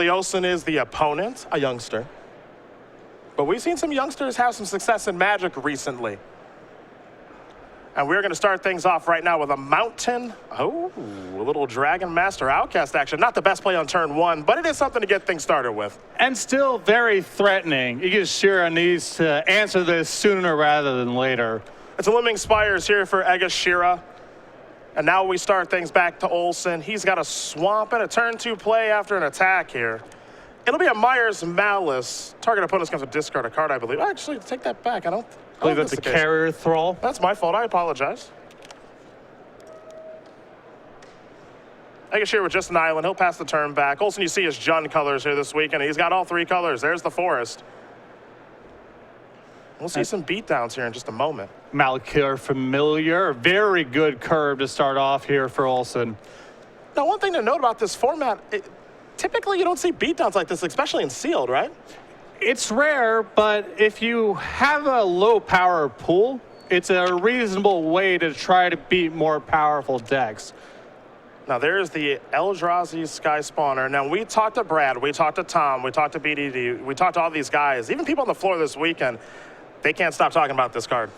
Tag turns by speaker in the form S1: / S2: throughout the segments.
S1: Olson is the opponent, a youngster. But we've seen some youngsters have some success in Magic recently. And we're going to start things off right now with a Mountain. Oh, a little Dragon Master Outcast action. Not the best play on turn one, but it is something to get things started with.
S2: And still very threatening. Egashira needs to answer this sooner rather than later.
S1: It's a Limiting Spires here for Egashira. And now we start things back to Olson. He's got a Swamp and a turn two play after an attack here. It'll be a Myers Malice. Target opponent's going to discard a card, I believe. Actually, take that back. I believe
S2: that's a Carrier Thrall.
S1: That's my fault. I apologize. Egashira with just an island. He'll pass the turn back. Olson, you see his Jund colors here this week, and he's got all three colors. There's the Forest. We'll see some beatdowns here in just a moment.
S2: Malakir Familiar. Very good curve to start off here for Olson.
S1: Now, one thing to note about this format, typically you don't see beatdowns like this, especially in Sealed, right?
S2: It's rare, but if you have a low power pool, it's a reasonable way to try to beat more powerful decks.
S1: Now there's the Eldrazi Sky Spawner. Now we talked to Brad, we talked to Tom, we talked to BDD, we talked to all these guys, even people on the floor this weekend. They can't stop talking about this card.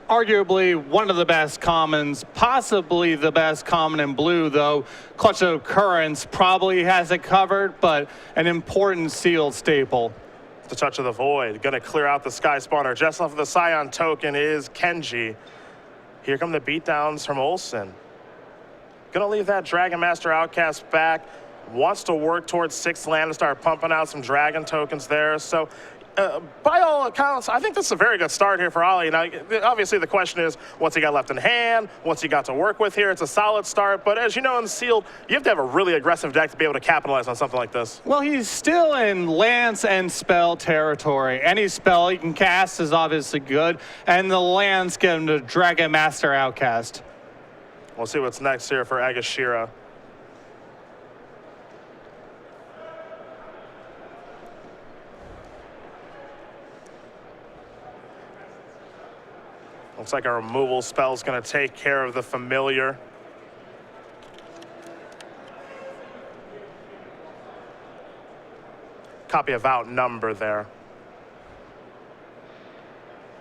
S2: Arguably one of the best commons, possibly the best common in blue, though Clutch of Currents probably has it covered, but an important Sealed staple.
S1: The Touch of the Void, gonna clear out the Sky Spawner. Just off of the Scion token is Kenji. Here come the beatdowns from Olson. Gonna leave that Dragon Master Outcast back. Wants to work towards 6th land and start pumping out some Dragon tokens there. So by all accounts, I think this is a very good start here for Ollie. Now, obviously the question is, what's he got left in hand? What's he got to work with here? It's a solid start, but as you know in Sealed, you have to have a really aggressive deck to be able to capitalize on something like this.
S2: Well, he's still in Lance and Spell territory. Any spell he can cast is obviously good, and the lands get him to Dragon Master Outcast.
S1: We'll see what's next here for Egashira. Looks like a removal spell is going to take care of the Familiar. Copy of Outnumber there.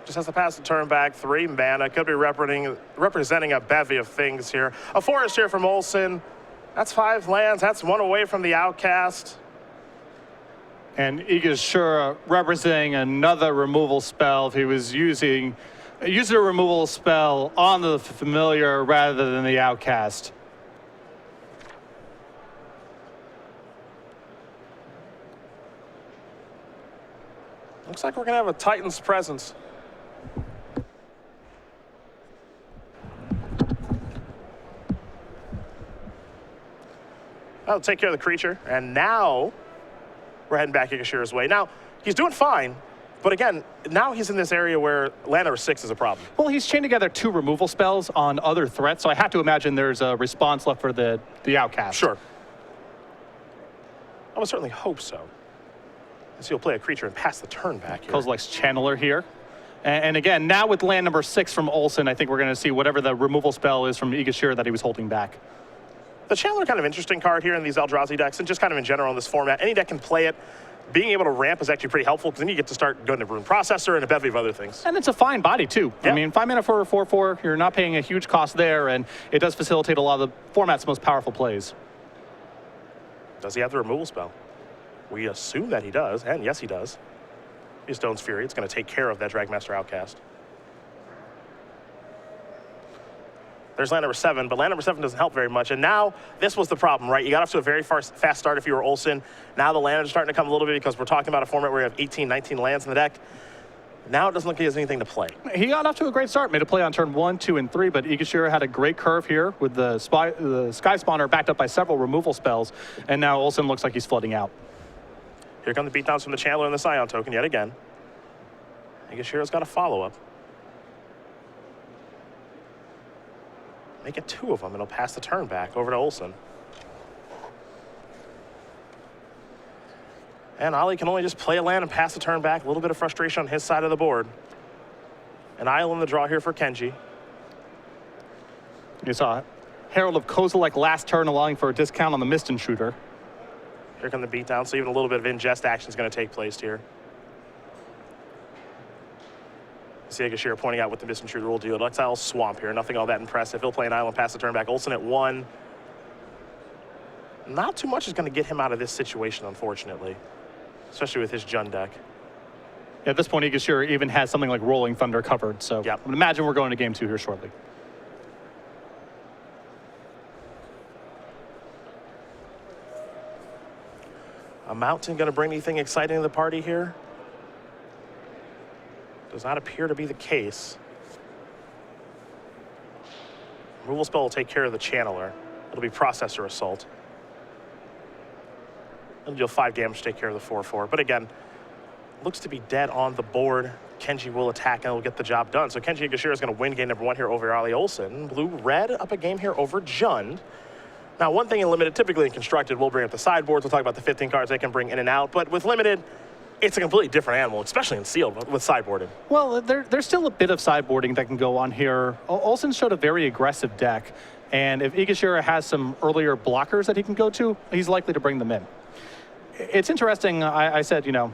S1: Just has to pass the turn back, 3 mana. Could be representing a bevy of things here. A Forest here from Olson. That's 5 lands. That's 1 away from the Outcast.
S2: And Egashira representing another removal spell if he was using a removal spell on the Familiar rather than the Outcast.
S1: Looks like we're going to have a Titan's Presence. That'll take care of the creature. And now we're heading back Egashira's way. Now, he's doing fine. But again, now he's in this area where land number 6 is a problem.
S2: Well, he's chained together 2 removal spells on other threats, so I have to imagine there's a response left for the Outcast.
S1: Sure. I would certainly hope so. As he'll play a creature and pass the turn back here.
S2: Kozilek's Channeler here. And again, now with land number 6 from Olson, I think we're going to see whatever the removal spell is from Egashira that he was holding back.
S1: The Channeler kind of interesting card here in these Eldrazi decks, and just kind of in general in this format. Any deck can play it. Being able to ramp is actually pretty helpful because then you get to start going to Rune Processor and a bevy of other things.
S2: And it's a fine body too. Yep. I mean, 5 mana for a 4/4, you're not paying a huge cost there, and it does facilitate a lot of the format's most powerful plays.
S1: Does he have the removal spell? We assume that he does, and yes, he does. His Stone's Fury, it's going to take care of that Dragon Master Outcast. There's land number 7, but land number 7 doesn't help very much. And now, this was the problem, right? You got off to a very fast start if you were Olson. Now the land is starting to come a little bit because we're talking about a format where you have 18, 19 lands in the deck. Now it doesn't look like he has anything to play.
S2: He got off to a great start, made a play on turn 1, 2, and 3, but Egashira had a great curve here with the Sky Spawner backed up by several removal spells, and now Olson looks like he's flooding out.
S1: Here come the beatdowns from the Channeler and the Scion token yet again. Egashira's got a follow-up. Make it 2 of them, and he'll pass the turn back over to Olson. And Ollie can only just play a land and pass the turn back. A little bit of frustration on his side of the board. An isle in the draw here for Kenji.
S2: You saw Herald of Kozilek last turn, allowing for a discount on the Mist Intruder.
S1: Here come the beatdown, so even a little bit of ingest action is going to take place here. See Egashira pointing out with the misconstrued rule deal. Exile Swamp here, nothing all that impressive. He'll play an island, pass the turn back. Olson at 1. Not too much is going to get him out of this situation, unfortunately, especially with his Jund deck.
S2: At this point, Egashira even has something like Rolling Thunder covered, so
S1: yep.
S2: I would imagine we're going to game 2 here shortly.
S1: A mountain going to bring anything exciting to the party here? Does not appear to be the case. Removal spell will take care of the channeler. It'll be Processor Assault. It'll deal 5 damage to take care of the 4/4. But again, looks to be dead on the board. Kenji will attack and will get the job done. So Kenji Egashira is going to win game number 1 here over Ali Olson. Blue-red up a game here over Jund. Now, one thing in Limited, typically in Constructed, we'll bring up the sideboards. We'll talk about the 15 cards they can bring in and out. But with Limited, it's a completely different animal, especially in Sealed with sideboarding.
S2: Well, there's still a bit of sideboarding that can go on here. Olson showed a very aggressive deck, and if Egashira has some earlier blockers that he can go to, he's likely to bring them in. It's interesting, I said, you know,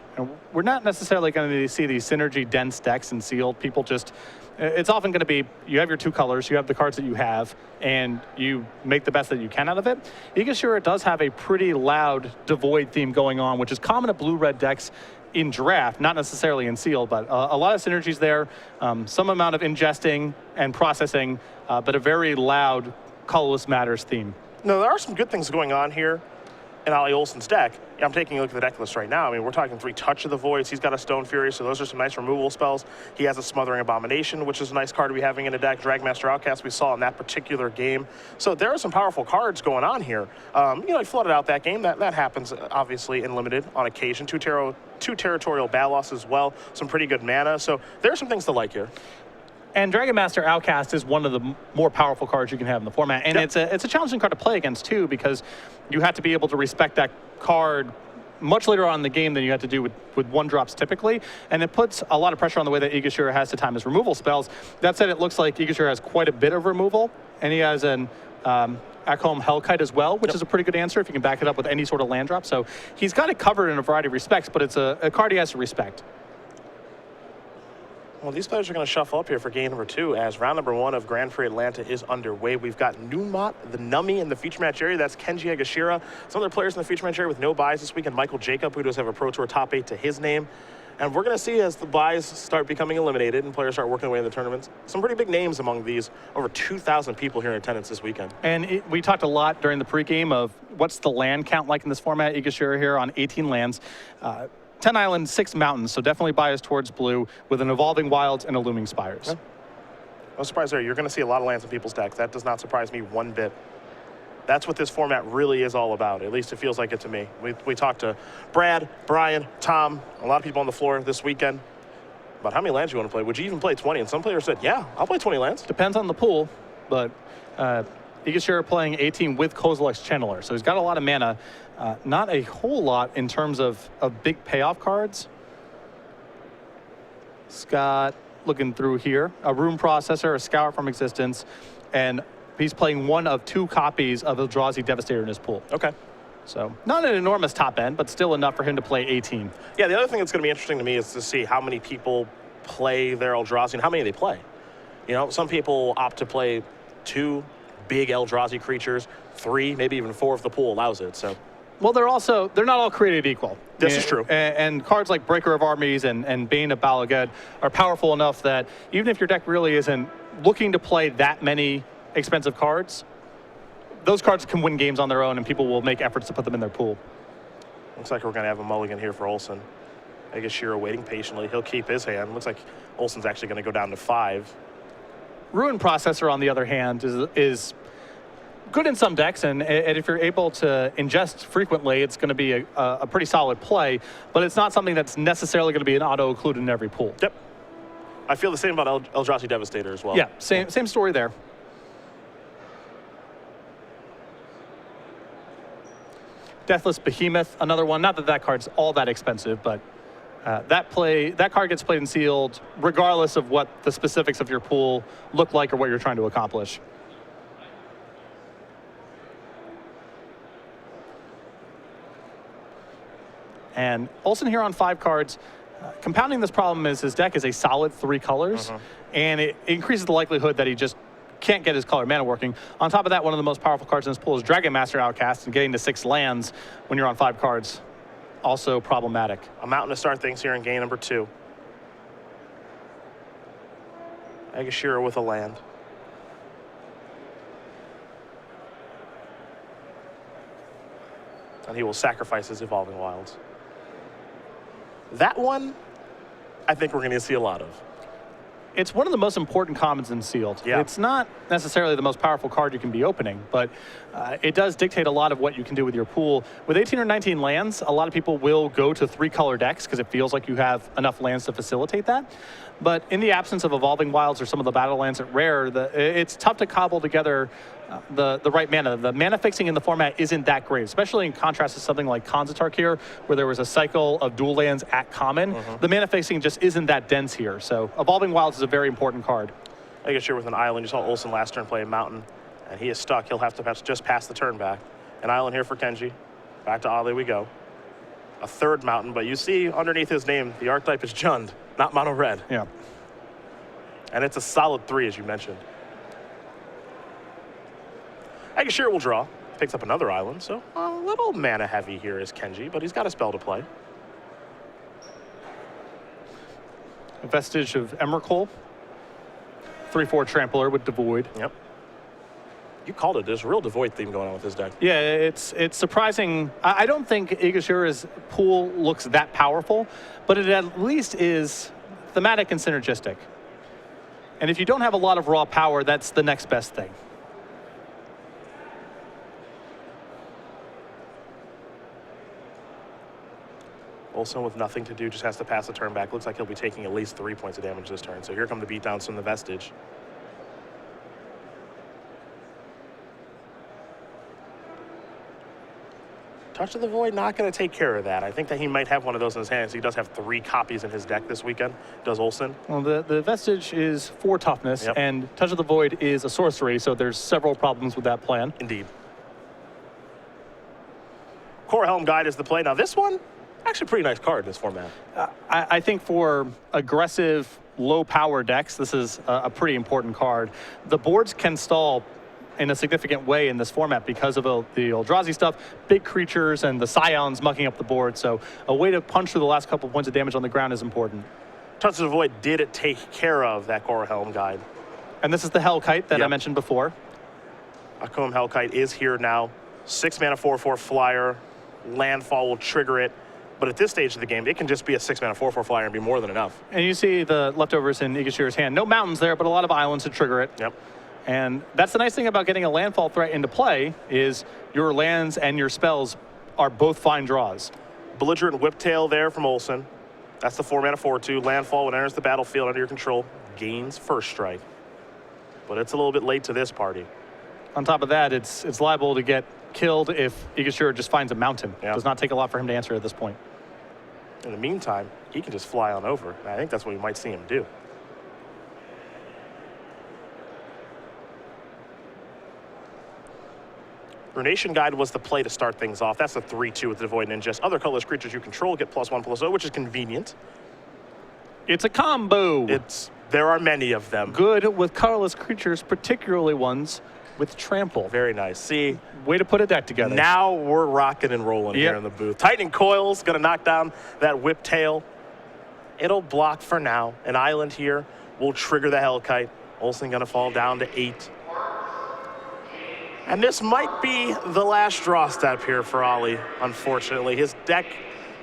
S2: we're not necessarily going to see these synergy-dense decks in Sealed. People just, it's often going to be, you have your 2 colors, you have the cards that you have, and you make the best that you can out of it. Egashira does have a pretty loud Devoid theme going on, which is common to blue-red decks in draft, not necessarily in Sealed, but a lot of synergies there, some amount of ingesting and processing, but a very loud Colorless Matters theme.
S1: No, there are some good things going on here in Ali Olson's deck. Yeah, I'm taking a look at the deck list right now. I mean, we're talking 3 Touch of the Voids. He's got a Stone Fury, so those are some nice removal spells. He has a Smothering Abomination, which is a nice card to be having in a deck. Dragmaster Outcast we saw in that particular game. So there are some powerful cards going on here. You know, he flooded out that game. That happens, obviously, in Limited on occasion. 2 Territorial Balos as well. Some pretty good mana. So there are some things to like here.
S2: And Dragon Master Outcast is one of the more powerful cards you can have in the format. And it's a challenging card to play against, too, because you have to be able to respect that card much later on in the game than you have to do with 1-drops typically. And it puts a lot of pressure on the way that Egashira has to time his removal spells. That said, it looks like Egashira has quite a bit of removal. And he has an Akhom Hellkite as well, which is a pretty good answer if you can back it up with any sort of land drop. So he's got it covered in a variety of respects, but it's a card he has to respect.
S1: Well, these players are going to shuffle up here for game number 2 as round number 1 of Grand Prix Atlanta is underway. We've got Numot, the Nummy in the feature match area. That's Kenji Egashira. Some other players in the feature match area with no buys this weekend. Michael Jacob, who does have a Pro Tour top 8 to his name. And we're going to see as the buys start becoming eliminated and players start working away in the tournaments, some pretty big names among these. Over 2,000 people here in attendance this weekend. And
S2: we talked a lot during the pregame of what's the land count like in this format. Egashira here on 18 lands. 10 islands, 6 mountains, so definitely biased towards blue with an Evolving Wilds and a Looming Spires. Yeah. No surprise there. You're going to see a lot of lands in people's decks. That does not surprise me one bit. That's what this format really is all about. At least it feels like it to me. We talked to Brad, Brian, Tom, a lot of people on the floor this weekend about how many lands you want to play. Would you even play 20? And some players said, yeah, I'll play 20 lands. Depends on the pool, but Egashira playing 18 with Kozilek's Channeler, so he's got a lot of mana. Not a whole lot in terms of big payoff cards. Scott looking through here. A Rune Processor, a Scour from Existence, and he's playing 1 of 2 copies of Eldrazi Devastator in his pool. Okay. So not an enormous top end, but still enough for him to play 18. Yeah, the other thing that's going to be interesting to me is to see how many people play their Eldrazi and how many they play. You know, some people opt to play 2 big Eldrazi creatures, 3, maybe even 4 if the pool allows it. So. Well, they're not all created equal. This is true. And cards like Breaker of Armies and Bane of Balagad are powerful enough that even if your deck really isn't looking to play that many expensive cards, those cards can win games on their own and people will make efforts to put them in their pool. Looks like we're going to have a mulligan here for Olson. Egashira waiting patiently. He'll keep his hand. Looks like Olson's actually going to go down to 5. Ruin Processor, on the other hand, is good in some decks, and if you're able to ingest frequently, it's going to be a pretty solid play, but it's not something that's necessarily going to be an auto-included in every pool. Yep. I feel the same about Eldrazi Devastator as well. Yeah, same story there. Deathless Behemoth, another one. Not that card's all that expensive, but that card gets played in Sealed regardless of what the specifics of your pool look like or what you're trying to accomplish. And Olson here on 5 cards. Compounding this problem is his deck is a solid 3 colors, and it increases the likelihood that he just can't get his color mana working. On top of that, one of the most powerful cards in this pool is Dragon Master Outcast, and getting to 6 lands when you're on 5 cards, also problematic.
S1: A mountain to start things here in game number 2. Egashira with a land. And he will sacrifice his Evolving Wilds. That one, I think we're going to see a lot of.
S2: It's one of the most important commons in Sealed.
S1: Yeah.
S2: It's not necessarily the most powerful card you can be opening, but it does dictate a lot of what you can do with your pool. With 18 or 19 lands, a lot of people will go to 3-color decks because it feels like you have enough lands to facilitate that. But in the absence of Evolving Wilds or some of the battle lands at Rare, it's tough to cobble together the right mana. The mana fixing in the format isn't that great, especially in contrast to something like Konzatark here, where there was a cycle of dual lands at common. The mana fixing just isn't that dense here. So Evolving Wilds is a very important card.
S1: I guess you're with an island. You saw Olson last turn play a mountain, and he is stuck. He'll have to just pass the turn back. An island here for Kenji. Back to Ali we go. A 3rd mountain, but you see underneath his name, the archetype is Jund, not mono red.
S2: Yeah.
S1: And it's a solid 3, as you mentioned. Egashira will draw. Picks up another island, so a little mana heavy here is Kenji, but he's got a spell to play.
S2: A vestige of Emrakul. 3/4 Trampler with Devoid.
S1: Yep. You called it. There's a real Devoid theme going on with this deck.
S2: Yeah, it's surprising. I don't think Egashira's pool looks that powerful, but it at least is thematic and synergistic. And if you don't have a lot of raw power, that's the next best thing.
S1: Olson with nothing to do, just has to pass the turn back. Looks like he'll be taking at least 3 points of damage this turn. So here come the beatdowns from the Vestige. Touch of the Void, not going to take care of that. I think that he might have one of those in his hands. He does have 3 copies in his deck this weekend, does Olson.
S2: Well, the Vestige is 4 toughness,
S1: Yep.
S2: and Touch of the Void is a sorcery, so there's several problems with that plan.
S1: Indeed. Core Helm Guide is the play. Now this one, actually a pretty nice card in this format.
S2: I think for aggressive, low-power decks, this is a pretty important card. The boards can stall in a significant way in this format because of the Eldrazi stuff, big creatures, and the Scions mucking up the board. So a way to punch through the last couple points of damage on the ground is important.
S1: Touch of the Void did it take care of that Core Helm Guide.
S2: And this is the Hellkite that I
S1: Yep.
S2: mentioned before.
S1: Akum Hellkite is here now. 6 mana 4/4 flyer. Landfall will trigger it. But at this stage of the game, it can just be a 6 mana 4/4 flyer and be more than enough.
S2: And you see the leftovers in Egashira's hand. No mountains there, but a lot of islands to trigger it.
S1: Yep.
S2: And that's the nice thing about getting a landfall threat into play is your lands and your spells are both fine draws.
S1: Belligerent Whiptail there from Olson. That's the 4 mana 4/2. Landfall, when it enters the battlefield under your control, gains first strike. But it's a little bit late to this party.
S2: On top of that, it's liable to get killed if Egashira just finds a mountain.
S1: Yeah.
S2: It does not take a lot for him to answer at this point.
S1: In the meantime, he can just fly on over. And I think that's what we might see him do. Runation Guide was the play to start things off. That's a 3/2 with the Void Ninjas. Other colorless creatures you control get +1/+0, which is convenient.
S2: It's a combo.
S1: There are many of them.
S2: Good with colorless creatures, particularly ones with trample.
S1: Very nice. See,
S2: Way to put a deck together.
S1: now we're rocking and rolling here
S2: Yep.
S1: in the booth. Tightening Coils, gonna knock down that Whiptail. It'll block for now. An island here will trigger the Hellkite. Olson gonna fall down to 8. And this might be the last draw step here for Ollie, unfortunately. His deck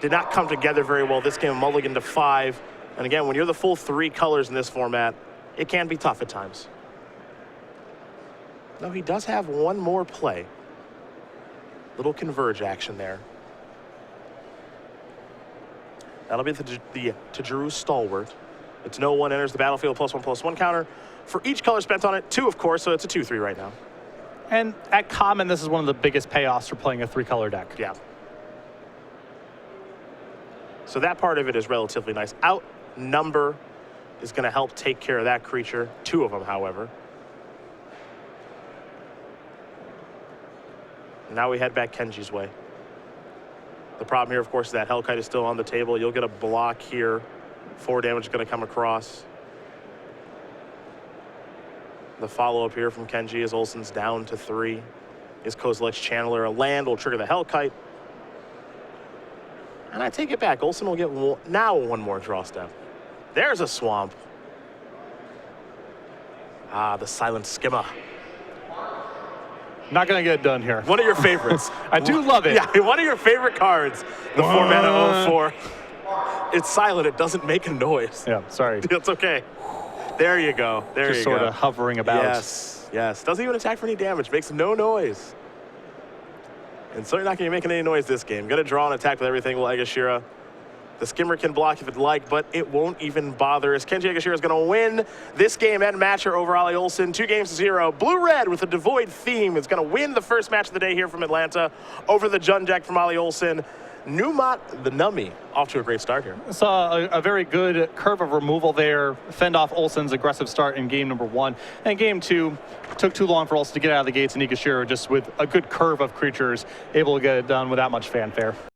S1: did not come together very well. This game mulligan to 5. And again, when you're the full 3 colors in this format, it can be tough at times. No, he does have one more play. Little converge action there. That'll be the Tajiru Stalwart. It's no one enters the battlefield +1/+1 counter. For each color spent on it, 2 of course, so it's a 2/3 right now.
S2: And at common, this is one of the biggest payoffs for playing a 3-color deck.
S1: Yeah. So that part of it is relatively nice. Outnumber is going to help take care of that creature. 2 of them, however. Now we head back Kenji's way. The problem here, of course, is that Hellkite is still on the table. You'll get a block here. 4 damage is going to come across. The follow-up here from Kenji is Olson's down to 3. Is Kozilek's Channeler a land? Will trigger the Hellkite. And I take it back. Olson will get now one more draw step. There's a swamp. Ah, the silent skimmer.
S2: Not going to get it done here.
S1: One of your favorites.
S2: I do love it.
S1: Yeah, one of your favorite cards. The 4-mana 0/4. It's silent. It doesn't make a noise.
S2: Yeah, sorry.
S1: It's okay. There you go. There
S2: Just
S1: you go.
S2: sort of hovering about.
S1: Yes, yes. Doesn't even attack for any damage. Makes no noise. And certainly not going to be making any noise this game. Going to draw and attack with everything will Egashira. The skimmer can block if it'd like, but it won't even bother. As Kenji Egashira is going to win this game and matcher over Ali Olson, 2-0. Blue-red with a devoid theme is going to win the first match of the day here from Atlanta over the Jund deck from Ali Olson. Numat the Nummy off to a great start here.
S2: Saw a very good curve of removal there. Fend off Olson's aggressive start in game number 1. And game 2 took too long for Olson to get out of the gates, and Egashira just with a good curve of creatures able to get it done without much fanfare.